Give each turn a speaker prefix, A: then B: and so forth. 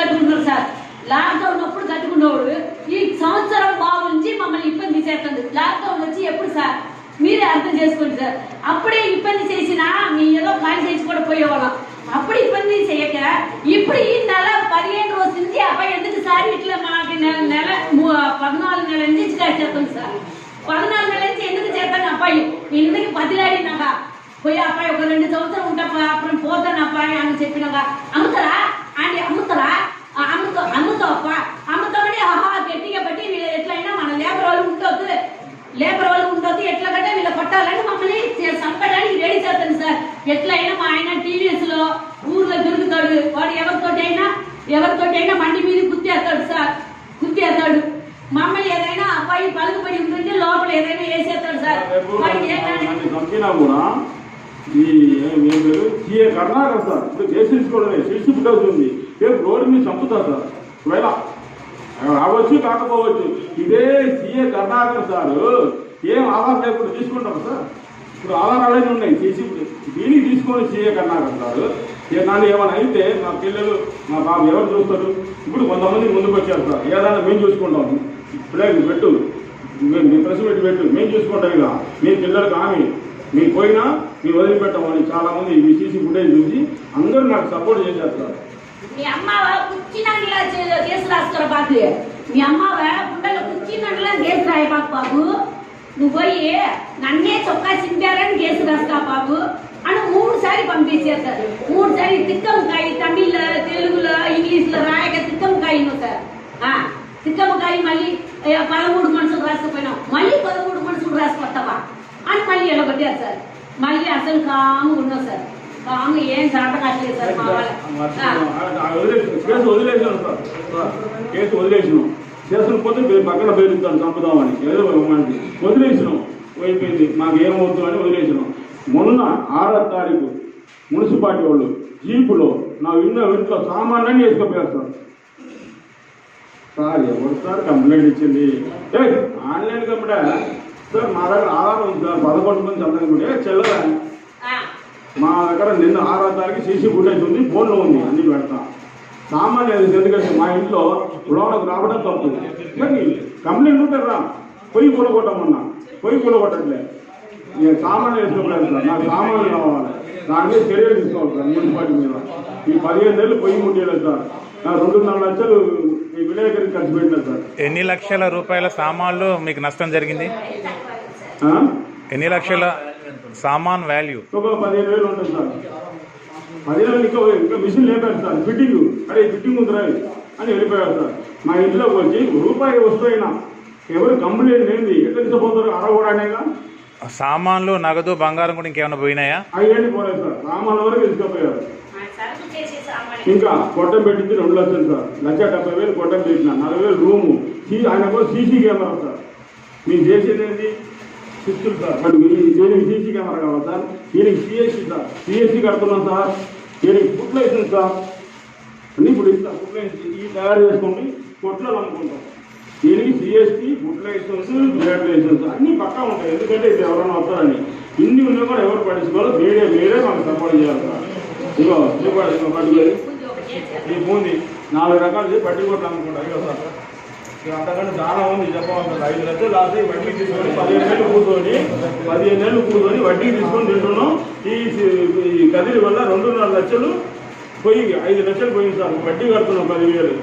A: కట్టుకుంటున్నారు sir. Lockdown అప్పుడు కట్టుకున్నవాడు ఈ సంవత్సరం బాబు నుంచి మమ్మల్ని ఇబ్బంది చేస్తుంది. లాక్డౌన్ వచ్చి ఎప్పుడు సార్ మీరే అర్థం చేసుకోండి సార్. అప్పుడే ఇబ్బంది చేసినా మీ ఏదో ఖాళీ చేసి కూడా పోయేవాళ్ళం. అప్పుడు ఇబ్బంది చేయక ఇప్పుడు ఈ నెల 15 రోజుల నుంచి అబ్బాయి ఎందుకు సార్ ఇట్లా మాకు నెల 14 నెలల నుంచి చేస్తాం సార్. 14 నెలల నుంచి ఎందుకు చేస్తాను అబ్బాయి ఎందుకు బదిలాడినాక పోయి అబ్బాయి ఒక 2 సంవత్సరం ఉంటా అప్పుడు పోతాను అబ్బాయి అని చెప్పినాక అమ్ముతారా అండి అమ్ముతారా అమ్ముతావు అమ్ముతామని గట్టిగా బట్టి వీళ్ళు ఎట్లయినా మన లేబర్ వాళ్ళు ఉండొద్దు ఎట్లాగంటే వీళ్ళ పట్టాలని మమ్మల్ని చంపడానికి రెడీ చేస్తాను సార్. ఎట్లయినా మా ఆయన టీవీఎస్ లో ఊర్లో తిరుగుతాడు. వాడు ఎవరితోటైనా మండి మీద గుర్తేస్తాడు సార్. గుర్తేస్తాడు మమ్మల్ని ఏదైనా అబ్బాయి పలుకుబడి ఉంటుంటే లోపల ఏదైనా వేసేస్తాడు సార్.
B: కర్ణాటక సార్ ఇప్పుడు చేసేసుకోవడమే సిల్సిపుట్ అవుతుంది. రేపు రోడ్డు మీద చంపుతారు సార్. ఒకవేళ రావచ్చు కాకపోవచ్చు. ఇదే సీఏ కర్ణాటక సార్ ఏం ఆధార్ లేకుండా తీసుకుంటారు సార్. ఇప్పుడు ఆధారాలన్నీ ఉన్నాయి సిల్సిపుట్ దీనికి తీసుకొని సీఏ కర్ణాటక సార్. నన్ను ఏమైనా అయితే మా పిల్లలు మా బాబు ఎవరు చూస్తారు? ఇప్పుడు కొంతమంది ముందుకు వచ్చారు సార్. ఏదైనా మేము చూసుకుంటాము. పిల్లలకి పెట్టు ప్రెస్ పెట్టు మేము చూసుకుంటాం. ఇక మీ పిల్లలకు హామీ మీకు పోయినా మీరు వదిలిపెట్టామని చాలా మంది ఈ సీసీ ఫుటేజ్ చూసి అందరూ నాకు సపోర్ట్ చేసేస్తారు.
A: మీ అమ్మ కుర్చీనండిలా కేసు రాసుకోరా బాబు. మీ అమ్మ పుట్టలో కుర్చీనండిలా కేసు రాయ బాబు. నువ్వు పోయి నన్నే చొక్కా చింపారని కేసు రాస్తా బాబు అని 3 సార్లు పంపించేస్తారు. 3 సార్లు తిక్కమ్మకాయ తమిళ తెలుగులో ఇంగ్లీష్లో రాయక తిక్కమ్మకాయ సార్. తిక్కమ్మకాయ మళ్ళీ 13 మనుషులు రాసుకుపోయినావు మళ్ళీ 13 మనుషులు రాసుకొస్తావా అని మళ్ళీ ఎలా కొట్టారు సార్. మళ్ళీ అసలు కాము ఉన్నావు సార్. కాము ఏం చాట కట్టలేదు సార్. మా
B: కేసు వదిలేసాను సార్. కేసు వదిలేసినాం. చేసిన పోతే పక్కన పేరుతాను చంపుదామని ఏదో వదిలేసినాం. అయిపోయింది మాకు ఏమవుతుంది అని వదిలేసినాం. మొన్న 6వ తారీఖు మున్సిపాలిటీ వాళ్ళు జీపులో నా ఇంట్లో సామాన్యాన్ని వేసుకుపోయారు సార్. సార్ ఎవరు సార్ కంప్లైంట్ ఇచ్చింది? Online complaint sir. మా దగ్గర ఆధారం ఉంది సార్. 11 మంది చందనుకుంటే చెల్లదా మా దగ్గర నిన్న 6వ తారీఖు సీసీ ఫుటేజ్ ఉంది. ఫోన్లో ఉంది. అన్ని పెడతా సామాన్య ఎందుకంటే మా ఇంట్లో లోనకు రావడం తప్పు. కానీ కంప్లైంట్ ఉంటారు రా పొయ్యి కూలగొట్టమన్నా పొయ్యి కూలగొట్టట్లే. నేను సామాన్లు వేసుకోలేదు సార్. నాకు సామాన్లు కావాలి. దాని మీద చర్యలు తీసుకోవాలి సార్ మున్సిపాలిటీ మీద. ఈ 15 ఏళ్ళు పొయ్యి ముట్టేయలేదు సార్. నాకు 2.5 లక్షలు ఈ విలేకరికి ఖర్చు పెట్టలేదు సార్.
C: ఎన్ని లక్షల రూపాయల సామాన్లు మీకు నష్టం జరిగింది? ఎన్ని లక్షల సామాన్ వాల్యూ?
B: ఒక 15,000 ఉంటుంది సార్. 15,000 ఇంకా మిషన్ లేపారు సార్. ఫిట్టింగ్ అరే ఫిట్టింగ్ ఉందిరా అని వెళ్ళిపోయారు సార్. మా ఇంట్లోకి వచ్చి రూపాయి వస్తువుైనా ఎవరు కంప్లైంట్ ఏంది ఎట్లా తీసుకుపోతారు? అరవడానేగా
C: సామాన్లు నగదు బంగారం కూడా ఇంకేమైనా పోయినాయా?
B: అయ్యేంటి పోలేదు సార్. సామాన్ల వరకు తీసుకుపోయారు. ఇంకా కొట్టం పెట్టింది 2 లక్షలు సార్. 1,70,000 కొట్టం పెట్టిన 40,000 రూము. ఆయన కూడా సీసీ కెమెరా సార్. మీరు చేసేది ఏంటి సిస్టమ్ సార్. మరి దీనికి సీసీ కెమెరా కావాలి సార్. దీనికి సిఎస్సి సార్. సిఎస్సి కడుతున్నాం సార్. దీనికి ఫుడ్ లైసెన్స్ సార్. అన్నీ ఇప్పుడు ఇస్తాం. ఫుడ్ లైసెన్స్ ఈ తయారు చేసుకుంటే కొట్లో అనుకుంటాం. దీనికి CSC food licence grade licence అన్నీ పక్కా ఉంటాయి. ఎందుకంటే ఇది ఎవరైనా వస్తారని ఇన్ని ఉన్నా కూడా ఎవరు పట్టించుకోవాలి. మీరే మాకు సపోర్ట్ చేయాలి సార్. ఇగో పట్టుకోవాలి ఈ పూంది 4 రకాలు పట్టి కొట్లు అనుకుంటా. ఇగో సార్ అంతకంటే చాలా ఉంది చెప్పాలి. 5 లక్షలు లాస్ట్ వడ్డీ తీసుకొని 15 ఏళ్ళు కూర్చొని వడ్డీ తీసుకొని తింటున్నాం. ఈ కదిరి వల్ల 2.5 లక్షలు పోయి 5 లక్షలు పోయింది సార్. వడ్డీ కడుతున్నాం 10,000.